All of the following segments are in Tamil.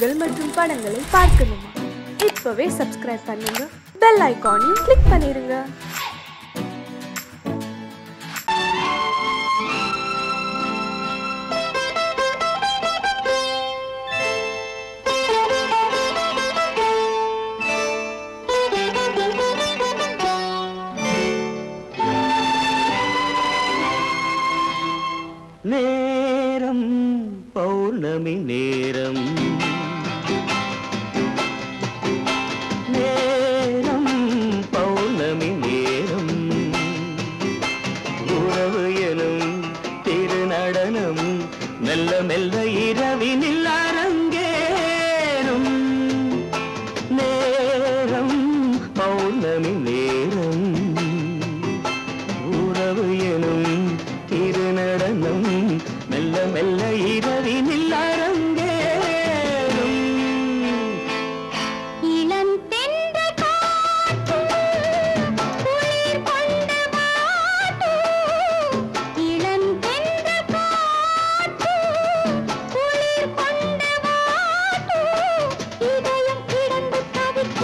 நிகழ்ச்சிகள் மற்றும் படங்களை பார்க்கணுமா? இப்பவே சப்ஸ்கிரைப் பண்ணுங்க, பெல் ஐகானையும் கிளிக் பண்ணிருங்க. நேரம் பௌர்ணமி நேரம், நேரம் பௌர்ணமி நேரம், உறவு எனும் திருநடனம் மெல்ல மெல்ல இரவினில் அரங்கேறும். நேரம் பௌர்ணமி நேரம், உறவு எனும் திருநடனம் மெல்ல மெல்ல இரவினில் அரங்கேறும். இளம் தென்றல் காற்றும் குளிர் கொண்ட வாட்டும், இளம் தென்றல் காற்றும் குளிர் கொண்ட வாட்டும், இதயம் கிடந்து தவிக்க,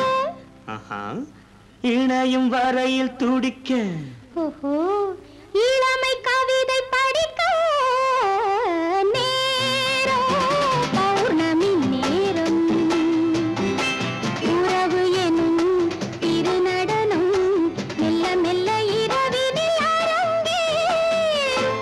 இணையும் வரையில் துடிக்க, ஓஹோ இளமை கவிதை படிக்க. நேரம் பௌர்ணமி நேரம், உறவு எனும் திருநடனம் மெல்ல மெல்ல இரவினில் அரங்கேறும்.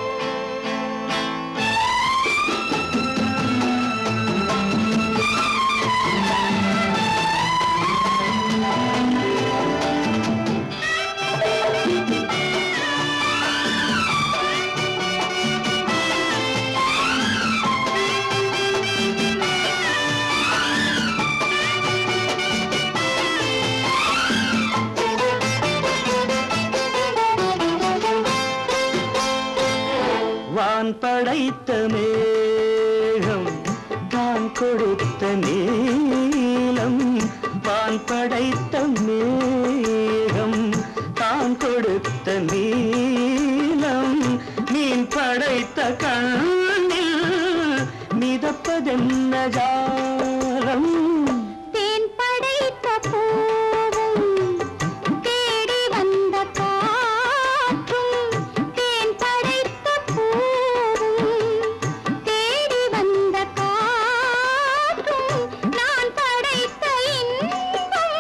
வான் படைத்த மேகம் தான் கொடுத்த நீலம், வான் படைத்த மேகம் தான் கொடுத்த நீலம், மீன் படைத்த கண்ணில் மிதப்பதென்ன ஜாலம். தேன் படைத்த பூவும் தேடி வந்த காற்றும், தேன் படைத்த பூவும் தேடி வந்த காற்றும், நான் படைத்த இன்பம்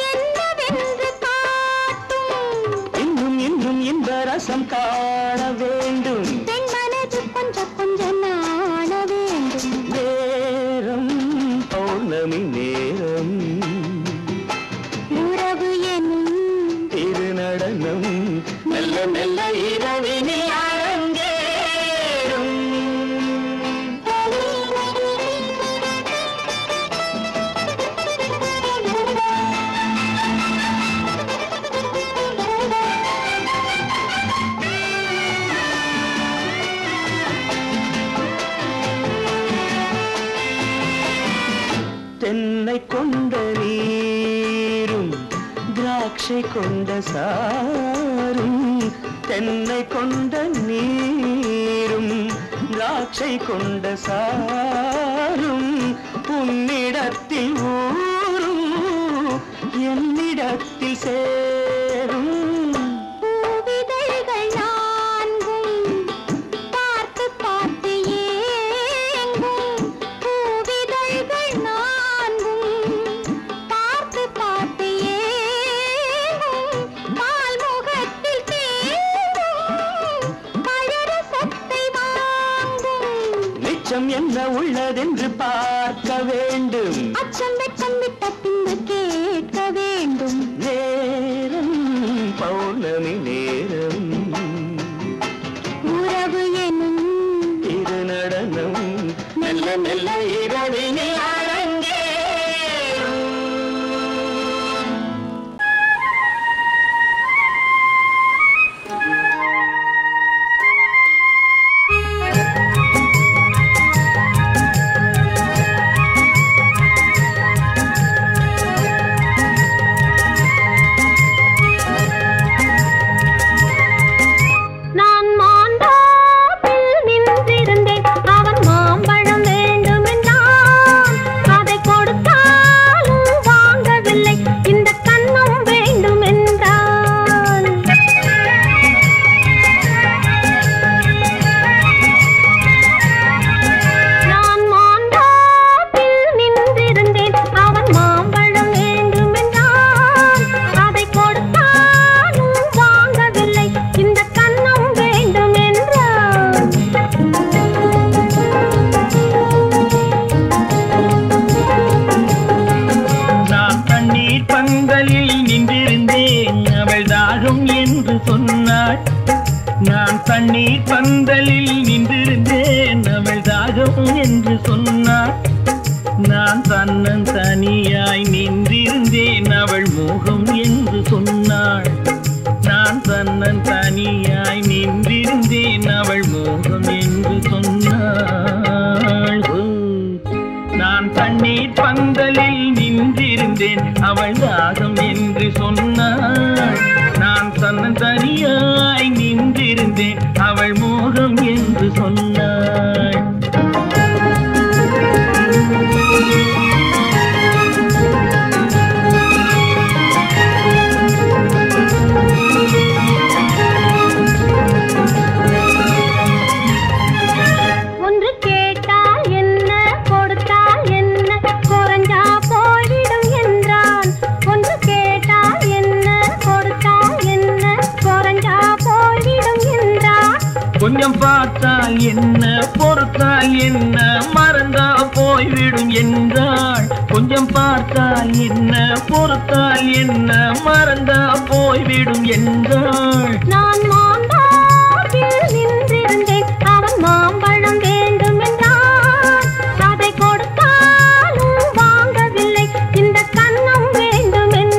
என்னவென்று காட்டும். இன்னும் இன்னும் இன்ப ரசம் காண வேண்டும், பெண் மனது கொஞ்சம் கொஞ்சம் நாண வேண்டும். நேரம் பௌர்ணமி நேரம், உறவு எனும் திருநடனம் மெல்ல மெல்ல இரவினில் அரங்கேறும். தென்னை கொண்ட நீரும் திராட்சை கொண்ட சாரும், தென்னை கொண்ட நீரும் திராட்சை கொண்ட சாரும், உன்னிடத்தில் ஊரும் என்னிடத்தில் சேரும். பூவிதழ்கள் நான்கும் பார்த்து பார்த்து ஏங்கும், பூவிதழ்கள் நான்கும் பார்த்து பார்த்து ஏங்கும், பால்முகத்தில் தேங்கும் பழரசத்தை வாங்கும். மிச்சம் என்ன உள்ளதென்று பார்க்க வேண்டும், அச்சம் வெச்சம் விட்ட பின்பு கேட்க வேண்டும். நேரம் பௌர்ணமி நேரம், உறவு எனும் திருநடனம் மெல்ல மெல்ல இரவினில் அரங்கேறும். நான் மாண்டாப்பில் நின்றிருந்தேன், அவன் மாம்பழம் வேண்டுமென்றான். தண்ணீர் பந்தலில் நின்றிருந்தேன் அவள் தாகம் என்று சொன்னாள். நான் தன்னன் தனியாய் நின்றிருந்தேன் அவள் மோகம் என்று சொன்னாள். நான் தன்னன் தனியாய் நின்றிருந்தேன் அவள் மோகம் என்று சொன்னாள். நான் தண்ணீர் பந்தலில் நின்றிருந்தேன் அவள் தாகம் என்று சொன்னாள். நான் தன்னன் தனியாய் நின்றிருந்தேன் அவள் மோகம் என்று சொன்னாள். கொஞ்சம் பார்த்தால் என்ன பொறுத்தால் என்ன மறந்தா போய்விடும் என்றாள். கொஞ்சம் பார்த்தால் என்ன பொறுத்தால் என்ன மறந்தா போய்விடும் என்றாள். நான் மாம்பழத்தில் நின்றிருந்தேன் அவன் மாம்பழம் வேண்டும் என்றான். அதை கொடுத்தாலும் வாங்கவில்லை இந்த கன்னம் வேண்டும் என்றான்.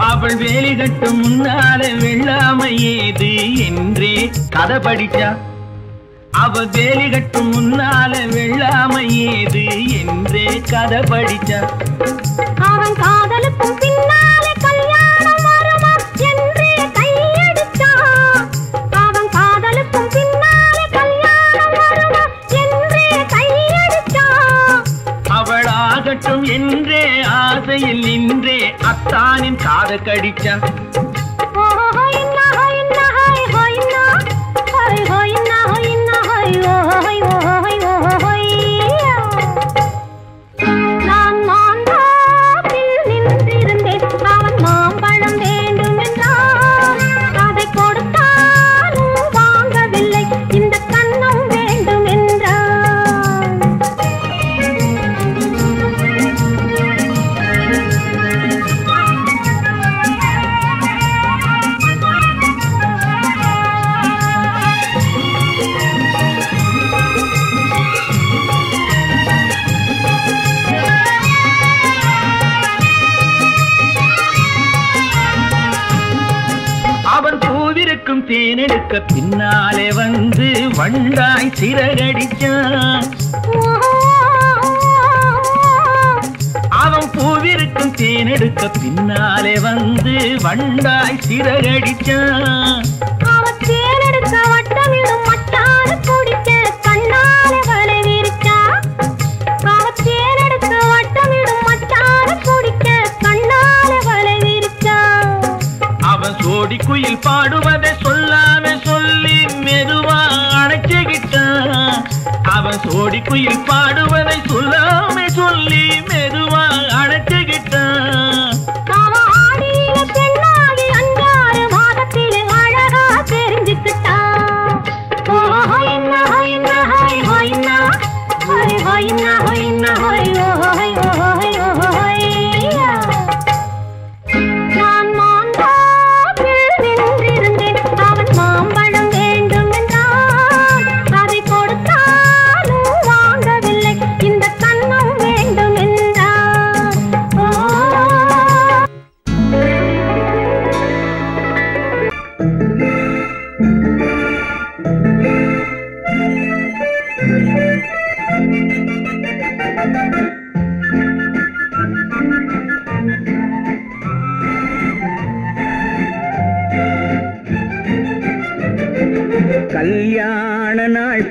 அவள் வேலி கட்டும் முன்னாலே வெள்ளாமை ஏது என்றே கதை படிச்சா. அவள் வேலி கட்டும் முன்னாலே வெள்ளாமை ஏது என்றே கதை படிச்சா. அவன் காதலுக்கும் பின்னாலே கல்யாணம் வருமா என்றே கையடிச்சான். அவன் காதலுக்கும் பின்னாலே கல்யாணம் வருமா என்றே கையடிச்சான். அவள் ஆகட்டும் என்றே ஆசையில் நின்றே அத்தானின் காத கடிச்சா. நான் மாம்பழத்தில் நின்றிருந்தேன் அவன் மாம்பழம் வேண்டும் என்றான். அதை கொடுத்தாலும் வாங்கவில்லை இந்த கன்னம் வேண்டும் என்றான். அவன் பூவிருக்கும் தேனெடுக்க பின்னாலே வந்து வண்டாய் சிறகடிச்சான். அவன் பூவிருக்கும் தேனெடுக்க பின்னாலே வந்து வண்டாய் சிறகடிச்சான். அவன் தேனெடுக்க வட்டமிடும் மட்டாறு குடிக்க கண்ணாலே வலை விரிச்சா. அவன் தேனெடுக்க வட்டமிடும் மட்டாறு குடிக்க கண்ணாலே வலை விரிச்சா. அவன் சோடி குயில் பாடுவதை சொல்லாம சொல்லி மெதுவா அணைச்சுக்கிட்டான். அவன் சோடி குயில் பாடுவதை சொல்லாம சொல்லி மெதுவா அணைச்சுக்கிட்டான். அவன் ஆடிய பெண்ணாகி 5-6 மாதத்திலே அழகா தெரிஞ்சுக்கிட்டான். ஹொய்னா ஹொய்னா ஹொய் ஹொய்னா ஹொய் ஹொய்னா ஹொய்னா ஹொய் ஹொய் ஹொய் ஹொய். நான் மாம்பழத்தில் நின்றிருந்தேன் அவன் மாம்பழம் வேண்டும் என்றான். அதை கொடுத்தாலும் வாங்கவில்லை இந்த கன்னம் வேண்டும் என்றான். கல்யாண நாள்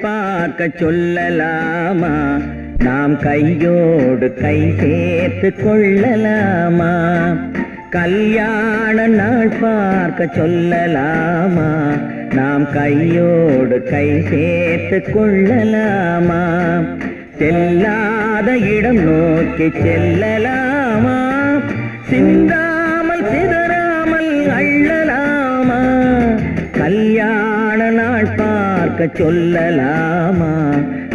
பார்க்க சொல்லலாமா நாம் கையோடு கை சேர்த்து கொள்ளலாமா கல்யாண நாள் பார்க்க சொல்லலாமா நாம் கையோடு கை சேர்த்து கொள்ளலாமா செல்லாத இடம் நோக்கி செல்லலாமா சிந்தாமல் சிதறாமல் அள்ளலாமா கல்யாண நாள் பார்க்க சொல்லலாமா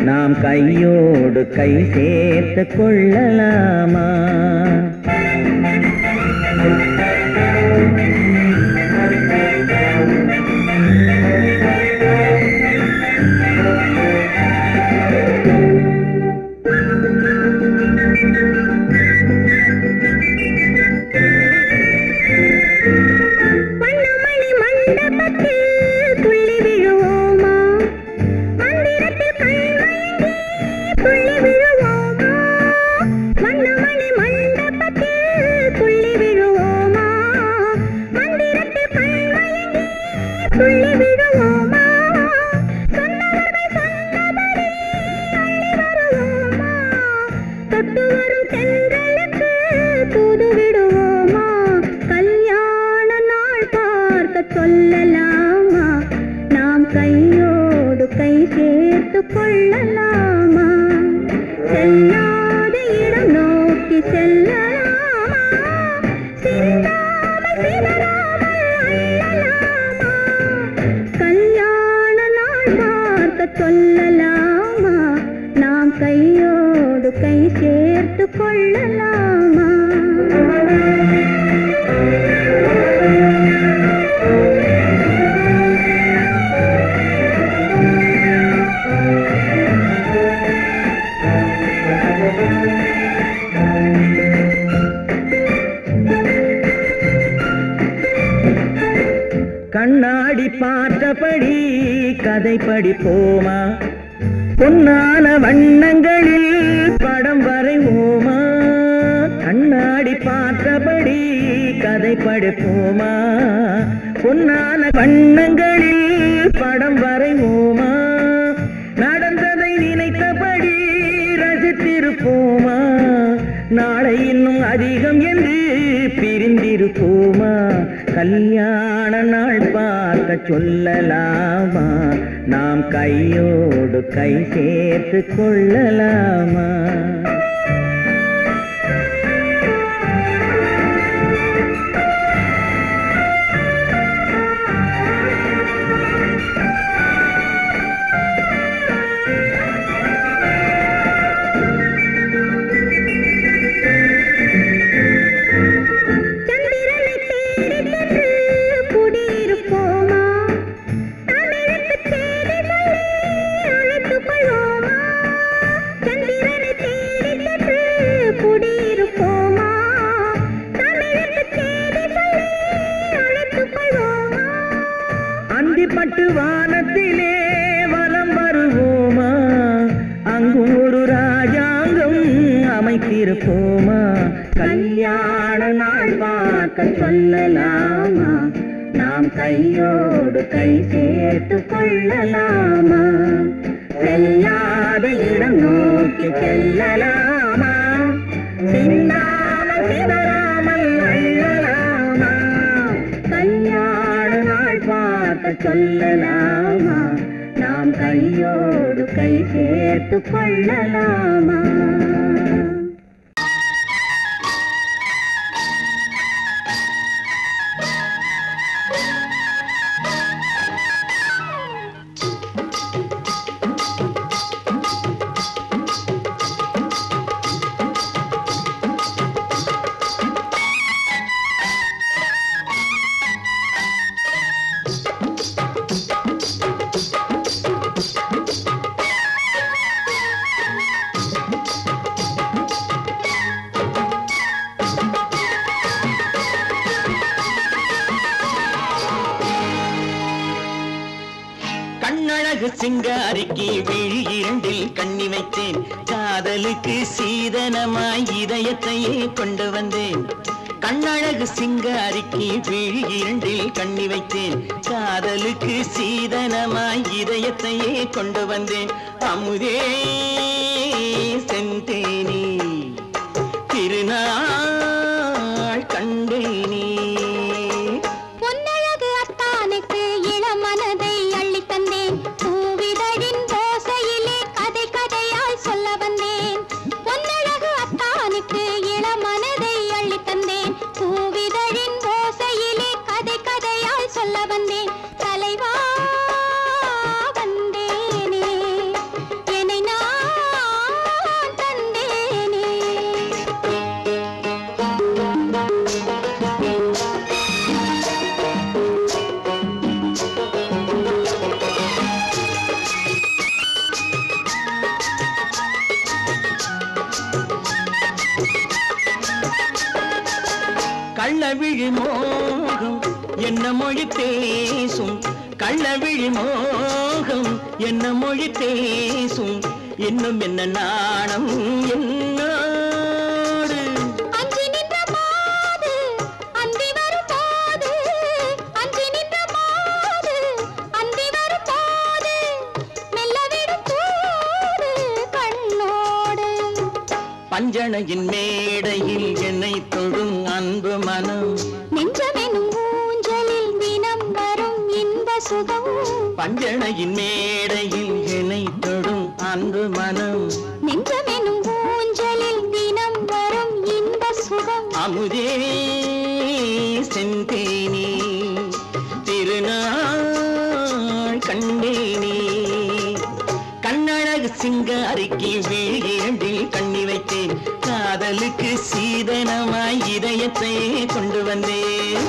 நாம் கையோடு கை சேர்த்து கொள்ளலாமா கண்ணாடி பார்த்தபடி கதை படிப்போமா பொன்னான வண்ணங்களில் படம் வரைவோமா கண்ணாடி பார்த்தபடி கதை படிப்போமா பொன்னான வண்ணங்களில் படம் வரைவோமா நடந்ததை நினைத்தபடி ரசித்திருப்போமா நாளை இன்னும் அதிகம் என்று பிரிந்திருப்போமா கல்யாண நாள் பார்க்க சொல்லலாமா நாம் கையோடு கை சேர்த்து கொள்ளலாமா பட்டு வானத்திலே வலம் வருவோமா அங்கும் ஒரு ராஜாங்கம் அமைத்திருப்போமா கல்யாண நாள் பார்க்க சொல்லலாமா நாம் கையோடு கை சேர்த்து கொள்ளலாமா செல்லாத இடம் நோக்கி செல்லலாமா சின்னாமல் சிதறாமல் அள்ளலாமா கல்யாண நாள் பார்க்க சொல்லலாமா நாம் கையோடு கை சேர்த்து கொள்ளலாமா சிங்காரிக்கு விழி இரண்டில் கண்ணி வைத்தேன் காதலுக்கு சீதனமாய் இதயத்தையே கொண்டு வந்தேன் கண்ணழகு சிங்காரிக்கு விழி இரண்டில் கண்ணி வைத்தேன் காதலுக்கு சீதனமாய் இதயத்தையே கொண்டு வந்தேன் அமுதே செந்தேனே திருநாள் கண்டேனே பொன்னழகு அத்தானுக்கு இளமனதை அள்ளி தந்தேன் பூவிதழின் ஓசையிலே கதை கதையாய் சொல்ல வந்தேன் பொன்னழகு அத்தானுக்கு இளமனதை அள்ளி தந்தேன் பூவிதழின் ஓசையிலே கதை கதையாய் சொல்ல வந்தேன் தலைவா வந்தேனே என்னை நான் தந்தேனே கள்ளவிழி மோகம் என்ன மொழி பேசும் கள்ளவிழி மோகம் என்ன மொழி பேசும் இன்னும் என்ன நாணம் என்னோடு அஞ்சி நின்ற மாது அந்தி வரும் போது அஞ்சி நின்ற மாது அந்தி வரும் போது மெல்ல விடும் போது கண்ணோடு பஞ்சணையின் மேடையில் என்னை தொழும் அன்பு மனம் நெஞ்சமெனும் ஊஞ்சலில் தினம் வரும் இன்ப சுகம் பஞ்சணையின் மேடையில் என்னை தொடும் அன்பு மனம் நெஞ்சமெனும் ஊஞ்சலில் தினம் வரும் இன்ப சுகம் அமுதே செந்தேனே திருநாள் கண்டேனே கண்ணழகு சிங்காரிக்கு விழி இரண்டில் கண்ணி வைத்தேன் காதலுக்கு சீதனமாய் இதயத்தை கொண்டு வந்தேன்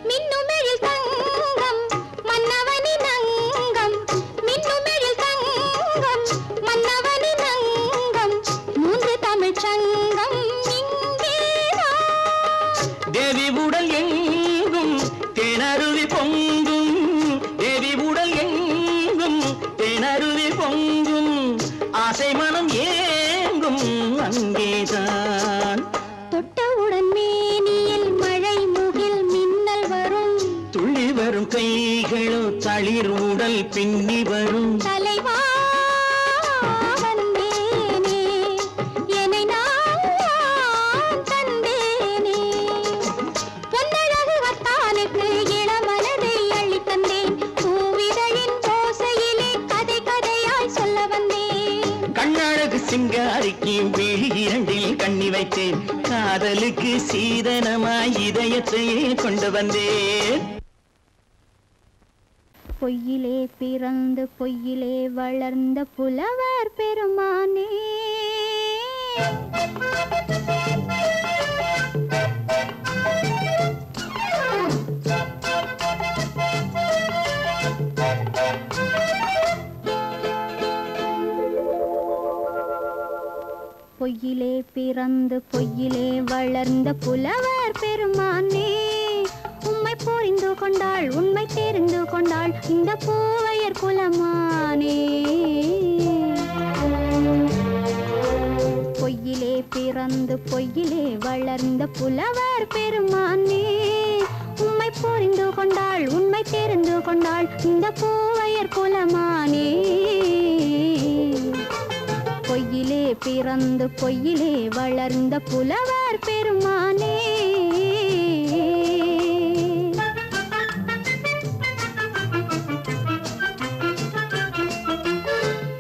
மின்னுமெழில் தங்கம் மன்னவனின் அங்கம் மின்னுமெழில் தங்கம் மன்னவனின் அங்கம் மூன்று தமிழ்ச் சங்கம் இங்கேதான் தேவி உடல் எங்கும் தேனருவி பொங்கும் தேவி உடல் எங்கும் தேனருவி பொங்கும் ஆசை மனம் ஏங்கும் அங்கேதான் தொட்டவுடன் மேனியில் மழை முகில் மின்னல் வரும் துள்ளி வரும் கைகளோ தளிர் உடல் பின்னி வரும் தலைவா வந்தேனே என்னை நான் தந்தேனே பொன்னழகு அத்தானுக்கு இளமனதை அள்ளி தந்தேன் பூவிதழின் ஓசையிலே கதை கதையாய் சொல்ல வந்தேன் கண்ணழகு சிங்காரிக்கு விழி இரண்டில் கண்ணி வைத்தேன் காதலுக்கு சீதனமாய் இதயத்தையே கொண்டு வந்தேன் பொய்யிலே பிறந்து பொய்யிலே வளர்ந்த புலவர் பெருமானே பொய்யிலே பிறந்து பொய்யிலே வளர்ந்த புலவர் பெருமானே உம்மை புரிந்து கொண்டாள் உண்மை தெரிந்து கொண்டாள் இந்த பூவையர் குலமானே பொய்யிலே பிறந்து பொய்யிலே வளர்ந்த புலவர் பெருமானே உம்மை புரிந்து கொண்டாள் உண்மை தெரிந்து கொண்டாள் இந்த பூவையர் குலமானே பொய்யிலே பிறந்து பொய்யிலே வளர்ந்த புலவர் பெருமானே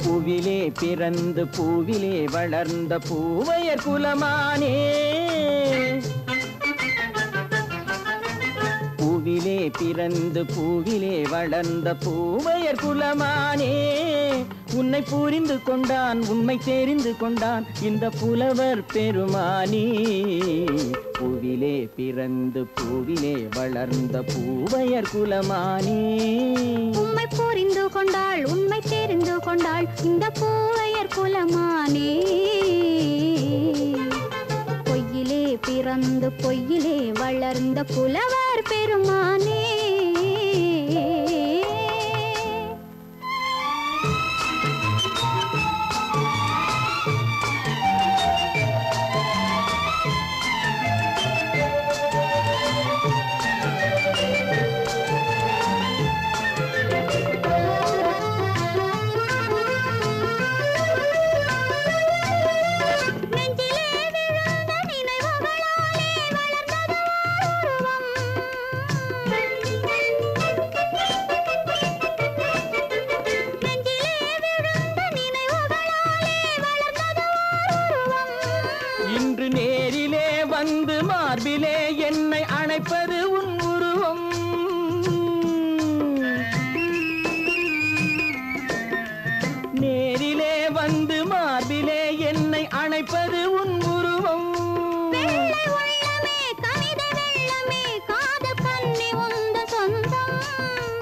பூவிலே பிறந்து பூவிலே வளர்ந்த பூவையர் குலமானே பூவிலே பிறந்து பூவிலே வளர்ந்த பூவையர் குலமானே உன்னை புரிந்து கொண்டான் உண்மை தெரிந்து கொண்டான் இந்த புலவர் பெருமானே பூவிலே பிறந்து பூவிலே வளர்ந்த பூவையர் குலமானே உம்மை புரிந்து கொண்டாள் உண்மை தெரிந்து கொண்டாள் இந்த பூவையர் குலமானே பொய்யிலே பிறந்து பொய்யிலே வளர்ந்த புலவர் பெருமானே இன்று நேரிலே வந்து மார்பிலே என்னை அணைப்பது உன் உருவம் நேரிலே வந்து மார்பிலே என்னை அணைப்பது உன் உருவம்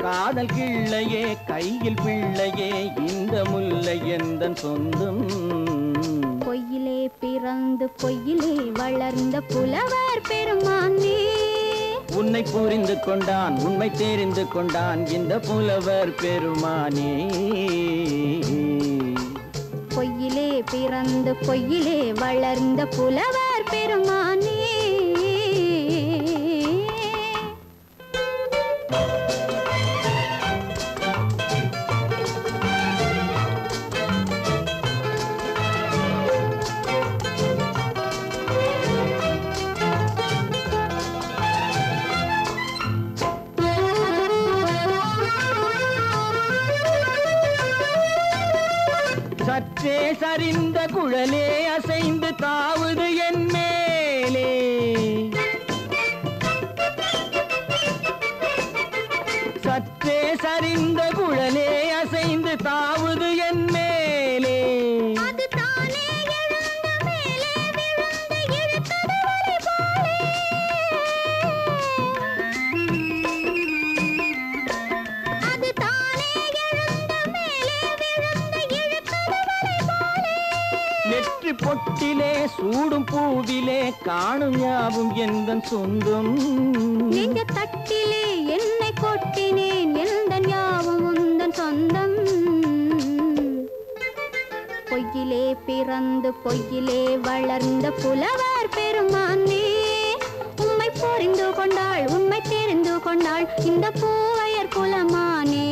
காதல் கிள்ளையே கையில் பிள்ளையே இந்த முல்லை எந்தன் சொந்தம் பொய்யிலே பிறந்து பொய்யிலே வளர்ந்த புலவர் பெருமானே உன்னை புரிந்து கொண்டான் உண்மை தெரிந்து கொண்டான் இந்த புலவர் பெருமானே பொய்யிலே பிறந்து பொய்யிலே வளர்ந்த புலவர் பெருமானே சற்றே சரிந்த குழலே அசைந்து தாவுது என் மேலே சற்றே சரிந்த குழலே அசைந்து தாவுது என் மேலே நெற்றி பொட்டிலே சூடும் பூவிலே காணும் யாவும் எந்தன் சொந்தம் நெஞ்ச தட்டிலே என்னை கொட்டினேன் எந்தன் யாவும் உந்தன் சொந்தம் பொய்யிலே பிறந்து பொய்யிலே வளர்ந்த புலவர் பெருமானே உம்மை புரிந்து கொண்டாள் உண்மை தெரிந்து கொண்டாள் இந்த பூவையர் குலமானே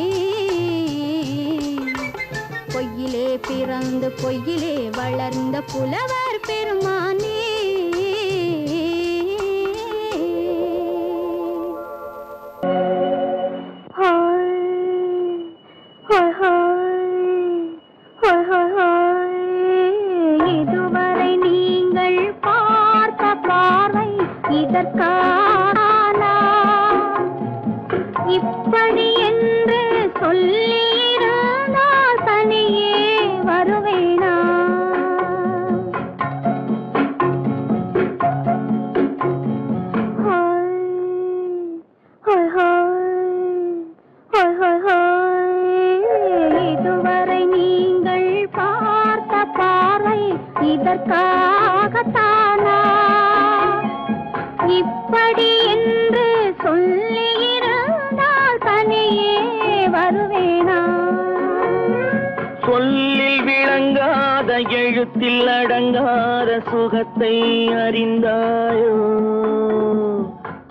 பொய்யிலே பிறந்து பொய்யிலே வளர்ந்த புலவர் பெருமானே இதுவரை நீங்கள் பார்த்த பார்வை இதற்கானா இப்படி என்று சொல்லியிருந்தால் தனியே வருவேனா இதுவரை நீங்கள் பார்த்த பார்வை இதற்காகத்தானா இப்படி என்று சொல்லியிருந்தால் தனியே வருவேனா சொல்லில் விளங்காத எழுத்தில் அடங்காத சுகத்தை அறிந்தாயோ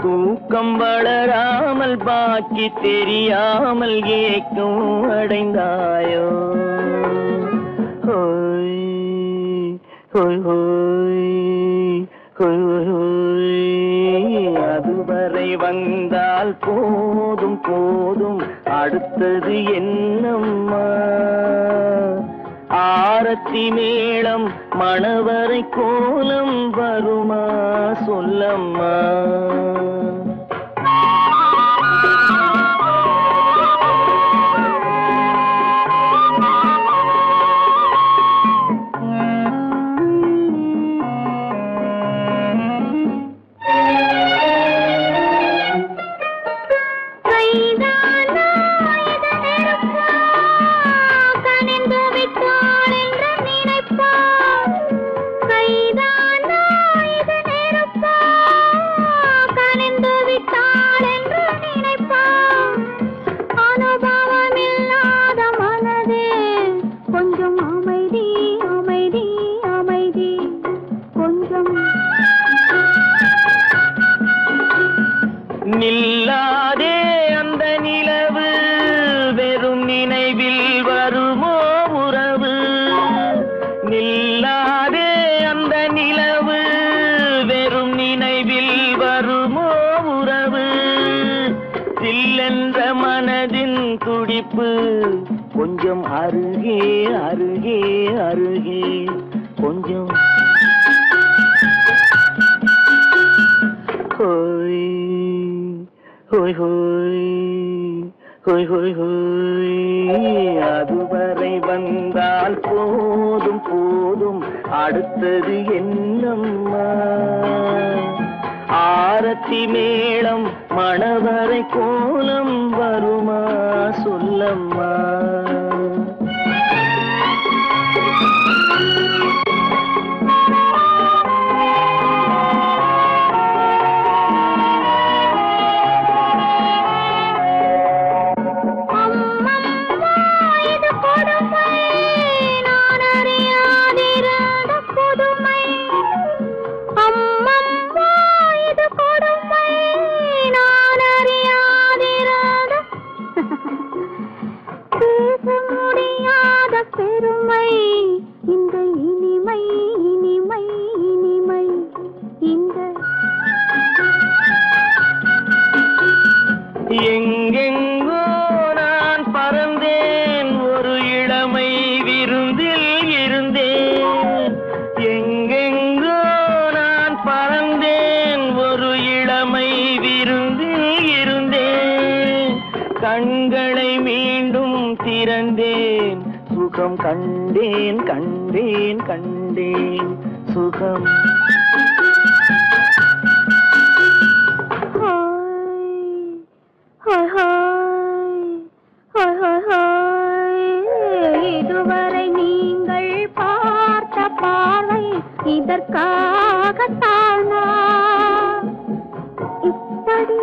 தூக்கம் வளராமல் பாக்கி தெரியாமல் ஏக்கம் அடைந்தாயோ ஹோய் ஹோய் ஹோய் ஹோய் ஹோய் அதுவரை வந்தால் போதும் போதும் அடுத்தது என்னம்மா ஆரத்தி மேளம் மணவரை கோலம் வருமா சொல்லம்மா கனிந்து விட்டாள் என்ற சிரிப்பு கொஞ்சம் அருகே அருகே அருகே கொஞ்சம் ஹோய் ஹோய் ஹோய் ஹோய் ஹோய் ஹோய் அதுவரை வந்தால் போதும் போதும் அடுத்தது என்னம்மா ஆரத்தி மேளம் மணவரை கோலம் வருமா சொல்லம்மா எங்கெங்கோ நான் பறந்தேன் ஒரு இளமை விருந்தில் இருந்தேன் எங்கெங்கோ நான் பறந்தேன் ஒரு இளமை விருந்தில் இருந்தேன் கண்களை மீண்டும் திறந்தேன் சுகம் கண்டேன் கண்டேன் கண்டேன் சுகம் இதுவரை நீங்கள் பார்த்த பார்வை இதற்காகத்தானா இப்படி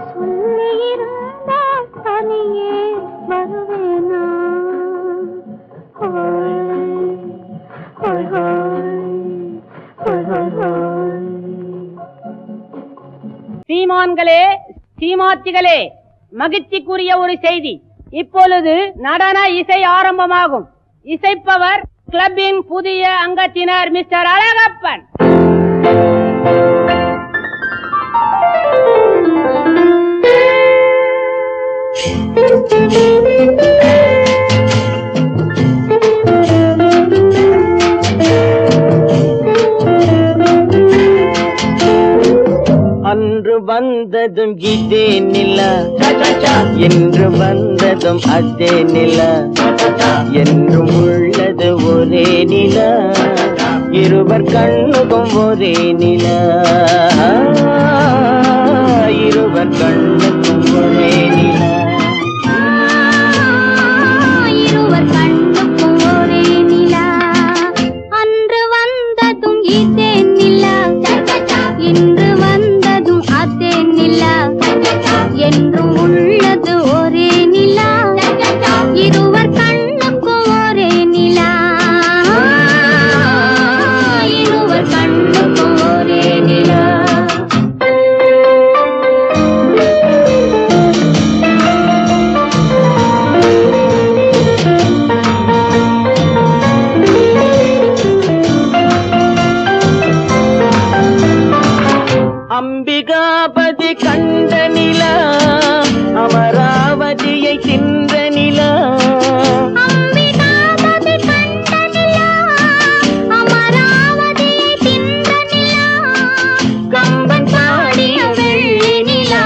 சொல்லியிருந்தால் தனியே வருவேனா சீமான்களே சீமாத்திகளே மகிழ்ச்சிக்குரிய ஒரு செய்தி இப்பொழுது நடன இசை ஆரம்பமாகும் இசைப்பவர் கிளப்பின் புதிய அங்கத்தினர் மிஸ்டர் அழகப்பன் அன்று வந்ததும் இதே நிலா என்று வந்ததும் அதே நிலா என்றும் உள்ளது ஒரே நிலா இருவர் கண்ணுக்கும் ஒரே நிலா இருவர் கண்ணுக்கும் ஒரே நிலா இருவர் கண்ணுக்கும் ஒரே நிலா அன்று வந்ததும் இதே நிலா இன்று வந்ததும் அதே நிலா என்றும் உள்ளது ஒரே நிலா இருவர் கண்ணுக்கும் ஒரே நிலா இருவர் கண்ணுக்கும் ஒரே நிலா அம்பிகாபதி கண்ட நிலா அமராவதியை தின்ற நிலா அம்பிகாபதி கண்ட நிலா அமராவதியை தின்ற நிலா கம்பன் பாடிய வெள்ளி நிலா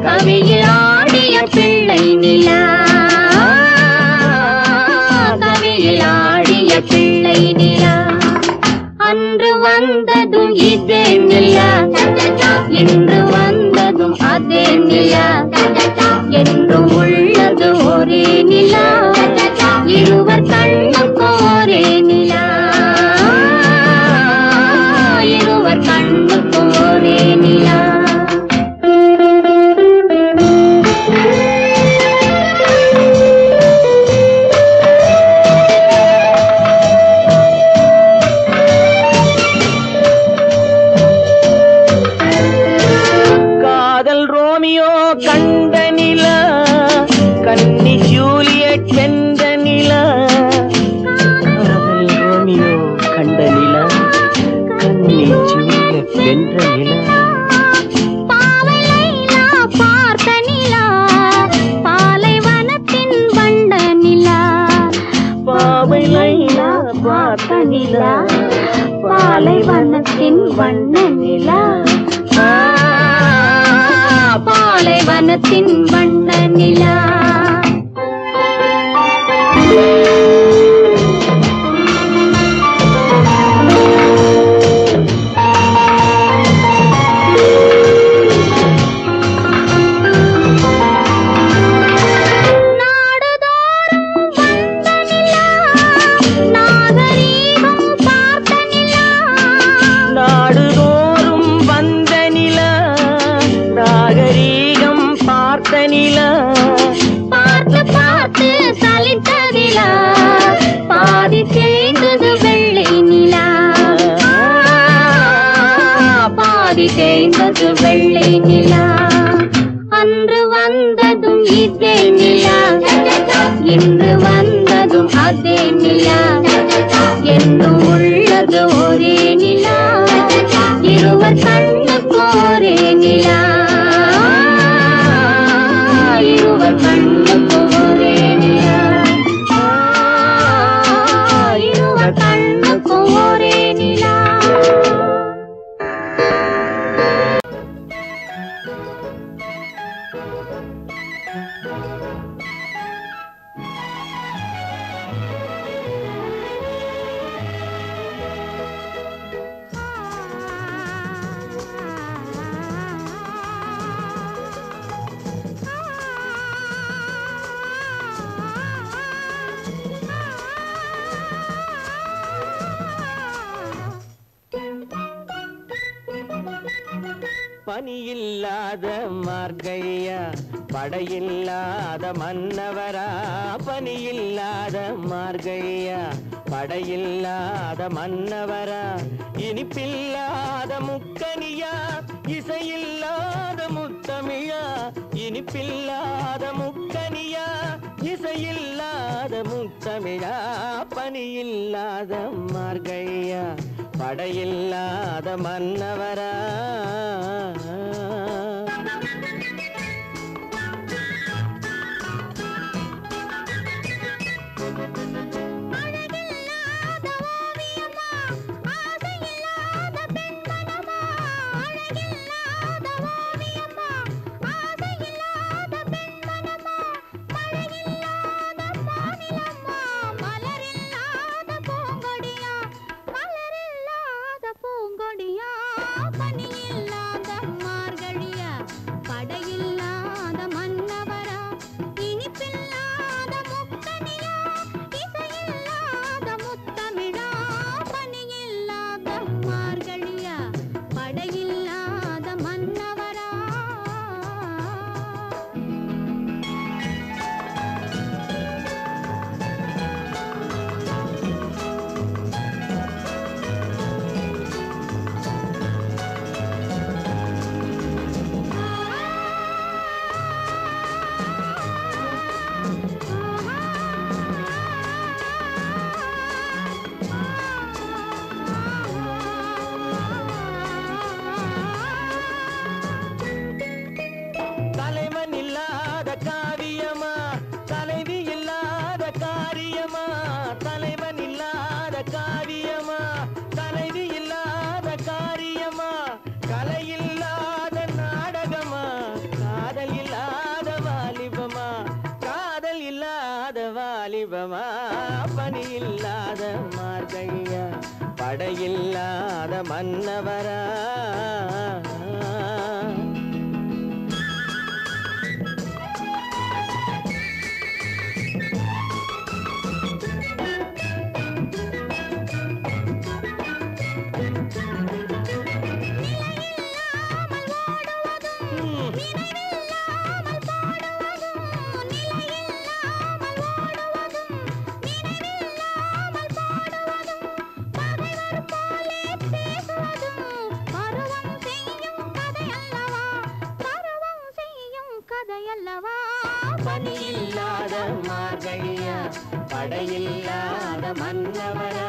கவியில் ஆடிய பிள்ளை நிலா கவியில் ஆடிய பிள்ளை நிலா அன்று வந்ததும் இதே நிலா இன்று வந்ததும் அதே நிலா என்றும் உள்ளது ஒரே நிலா இருவர் கண்ணுக்கும் ஒரே நிலா இருவர் கண்ணுக்கும் ஒரே நிலா கண்ட நிலா கன்னி ஜூலியட் வென்ற நிலா மைனா பார்த்த நிலா பாலைவனத்தின் வண்ண நிலா பாலைவனத்தின் வண்ண நிலா பார்த்து பார்த்து சலித்த நிலா பாதி தேய்ந்தது வெள்ளை நிலா பாதி தேய்ந்தது வெள்ளை நிலா அன்று வந்ததும் இதே நிலா இன்று வந்ததும் அதே நிலா என்று உள்ளது ஒரே நிலா இருவர் கண்ணுக்கு ஒரே நிலா இருவர் கண்ணுக்கு ஒரே நிலா இருவர் கண்ணுக்கு ஒரே நிலா பனியில்லாத மார்கழியா படையில்லாத மன்னவரா பனியில்லாத மார்கழியா படையில்லாத மன்னவரா இனிப்பில்லாத முக்கனியா இசையில்லாத முத்தமிழா இனிப்பில்லாத முக்கனியா இசையில்லாத முத்தமிழா பனியில்லாத மார்கழியா படையில்லாத மன்னவரா பனியில்லாத மார்கழியா படையில்லாத மன்னவரா பனியில்லாத மார்கழியா படையில்லாத மன்னவரா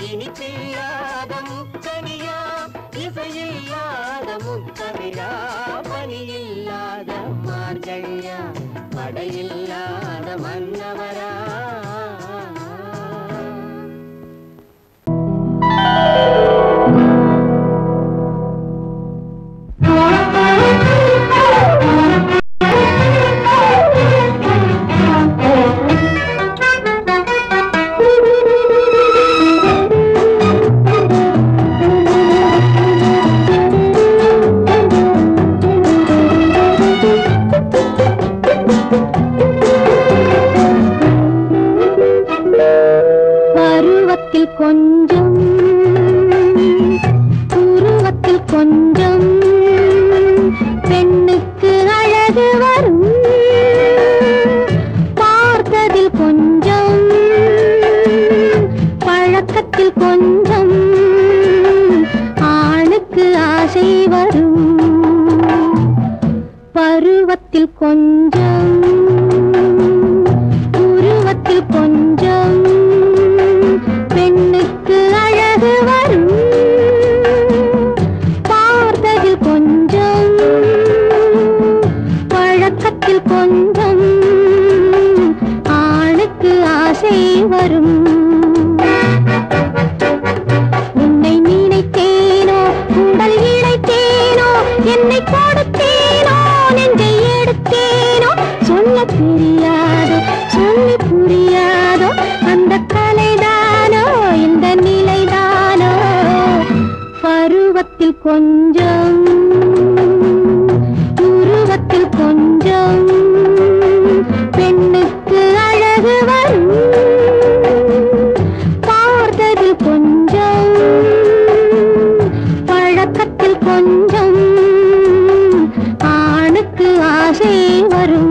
இனிப்பில்லாத முக்கனியா இசையில்லாத முத்தமிழா பனியில்லாத மார்கழியா படையில்லாத மன்னவரா உருவத்தில் கொஞ்சம் உருவத்தில் கொஞ்சம் பெண்ணுக்கு அழகு வரும் பார்த்ததில் கொஞ்சம் பழக்கத்தில் கொஞ்சம் ஆணுக்கு ஆசை வரும் பருவத்தில் கொஞ்சம் உருவத்தில் கொஞ்சம் பெண்ணுக்கு அழகு வரும் பார்த்ததில் கொஞ்சம் பழக்கத்தில் கொஞ்சம் ஆணுக்கு ஆசை வரும் உன்னை நினைத்தேனோ உடல் இழைத்தேனோ என்னை கொடுத்தேனோ நெஞ்சை எடுத்தேனோ சொல்ல தெரியாதோ சொல்லி புரியாதோ அந்த கலைதானோ இந்த நிலைதானோ பருவத்தில் கொஞ்சம் உருவத்தில் கொஞ்சம் பெண்ணுக்கு அழகு வரும் பார்த்ததில் கொஞ்சம் பழக்கத்தில் கொஞ்சம் ஆணுக்கு ஆசை வரும்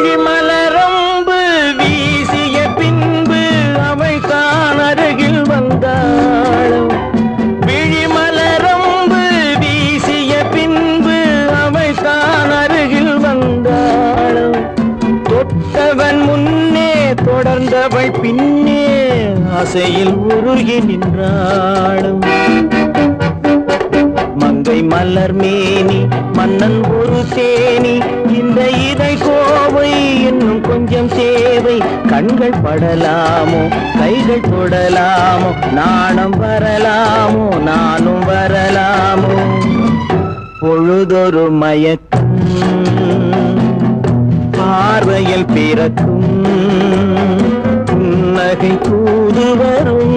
விழிமலரம்பு வீசிய பின்பு அவை தான் அருகில் வந்தாளும் விழிமலரம்பு வீசிய பின்பு அவை தான் அருகில் வந்தாளும் தொட்டவன் முன்னே தொடர்ந்தவள் பின்னே ஆசையில் உருகி நின்றாளும் மங்கை மலர் மேனி மன்னன் ஒரு தேனி இந்த இதை கோவை இன்னும் கொஞ்சம் தேவை கண்கள் படலாமோ கைகள் தொடலாமோ நாணம் வரலாமோ நானும் வரலாமோ பொழுதொரு மயக்கம் பார்வையில் பிறக்கும் புன்னகை தூது வரும்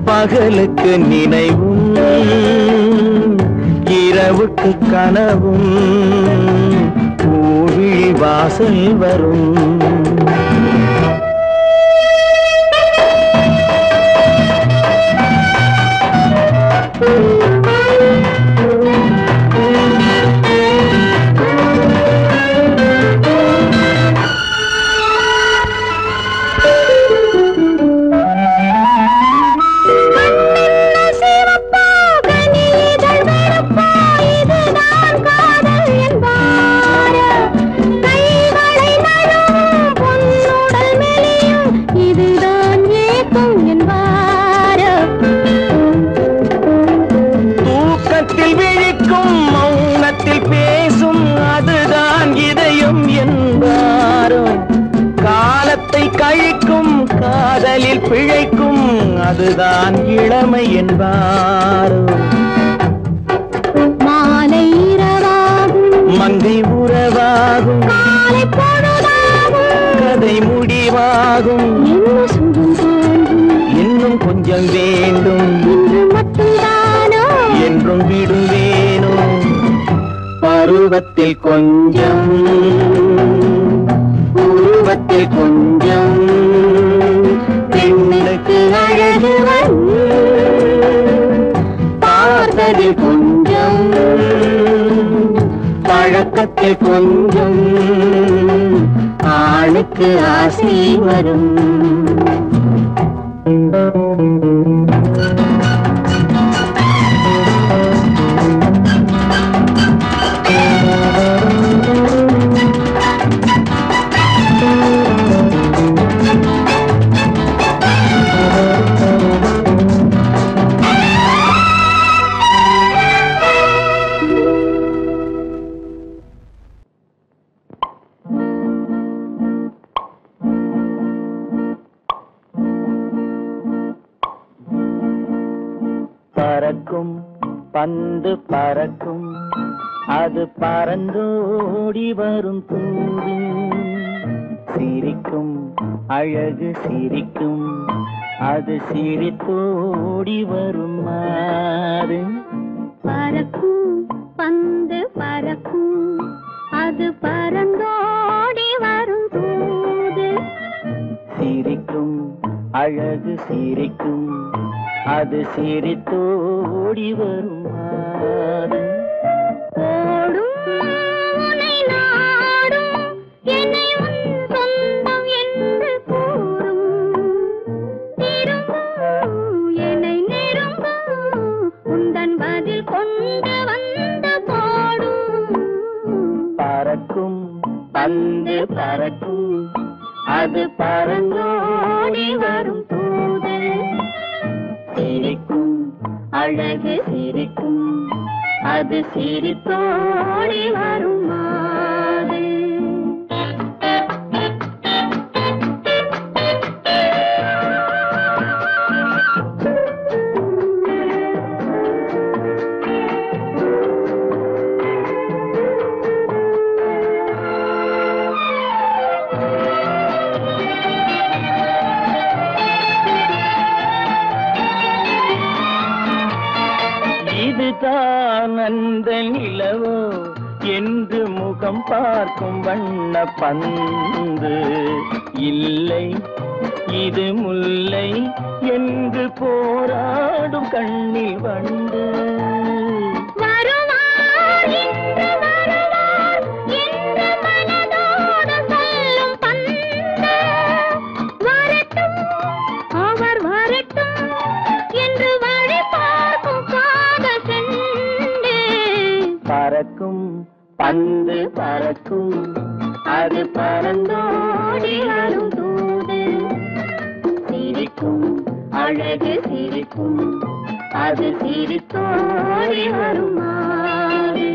பகலுக்கு நினைவும் இரவுக்கு கனவும் பூவிழி வாசல் வரும் கழிக்கும் காதலில் பிழைக்கும் அதுதான் இளமை என்பார் மாலை இரவாகும் மங்கை உறவாகும் காலை பொழுதாகும் கதை முடிவாகும் என்ன சுகம் தோன்றும் இன்னும் கொஞ்சம் வேண்டும் இன்று மட்டும்தானோ என்றும் விடுவேனோ பருவத்தில் கொஞ்சம் உருவத்தில் கொஞ்சம் பெண்ணுக்கு அழகு வரும் பார்த்ததில் கொஞ்சம் பழக்கத்தில் கொஞ்சம் ஆணுக்கு ஆசை வரும் பறக்கும் பந்து பறக்கும் அது பறந்தோடி வரும் தூது சிரிக்கும் அழகு சிரிக்கும் அது சிரித்தோடி வரும் மாறு பறக்கும் பந்து பறக்கும் அது பறந்தோடி வரும் தூது சிரிக்கும் அழகு சிரிக்கும் அது சிரித்தோடி வரும் மாறு ஓடும் உன்னை நாடும் என்னை உன் சொந்தம் என்று கூறும் திரும்பும் என்னை நெருங்கும் உந்தன் பதில் கொண்டு வந்து போடும் பறக்கும் பந்து பறக்கும் அது பறந்தோடி வரும் தூது சிரிக்கும் அழகு சிரிக்கும் அது சிரித்தோடி வரும் மாது இதுதான் அந்த நிலவோ என்று முகம் பார்க்கும் வண்ண பந்து இல்லை இது முல்லை என்று போராடும் கண்ணில் வண்டு வருவார் என்று வருவார் என்று மனதோடு சொல்லும் பந்து வரட்டும் அவர் வரட்டும் என்று வழி பார்க்கும் காதல் சென்று பறக்கும் பந்து பறக்கும் அது பறந்தோடி வரும் தூது சிரிக்கும் அழகு சிரிக்கும் அது சிரித்தோடி வரும் மாறு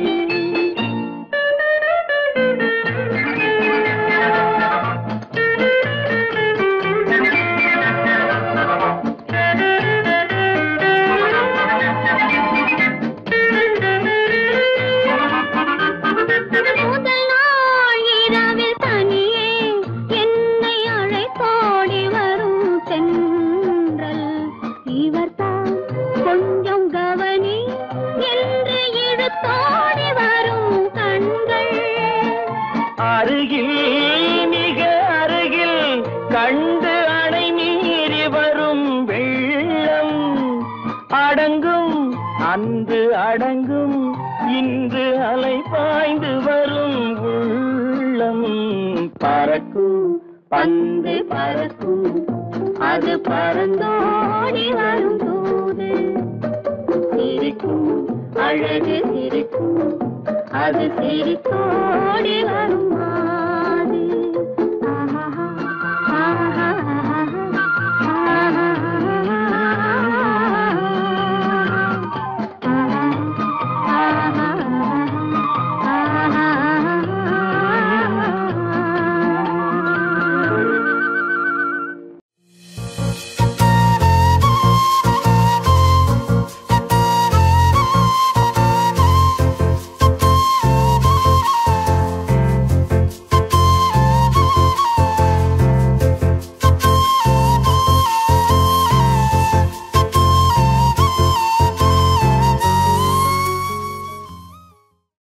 முதல் நாள் இரவில் தனியே என்னை அழைத்தோடி வரும் தென்றல் இவர்தான் கொஞ்சம் கவனி என்று இழுத்தோடி வரும் கண்கள் அருகில் மிக அருகில் கண்டு அணை மீறி வரும் வெள்ளம் அடங்கும் அன்று அடங்கும் இன்று அலை பாய்ந்து வரும் உள்ளம் பறக்கும் பந்து பறக்கும் அது பறந்தோடி வரும் தூது சிரிக்கும் அழகு சிரிக்கும் அது சிரித்தோடி வரும்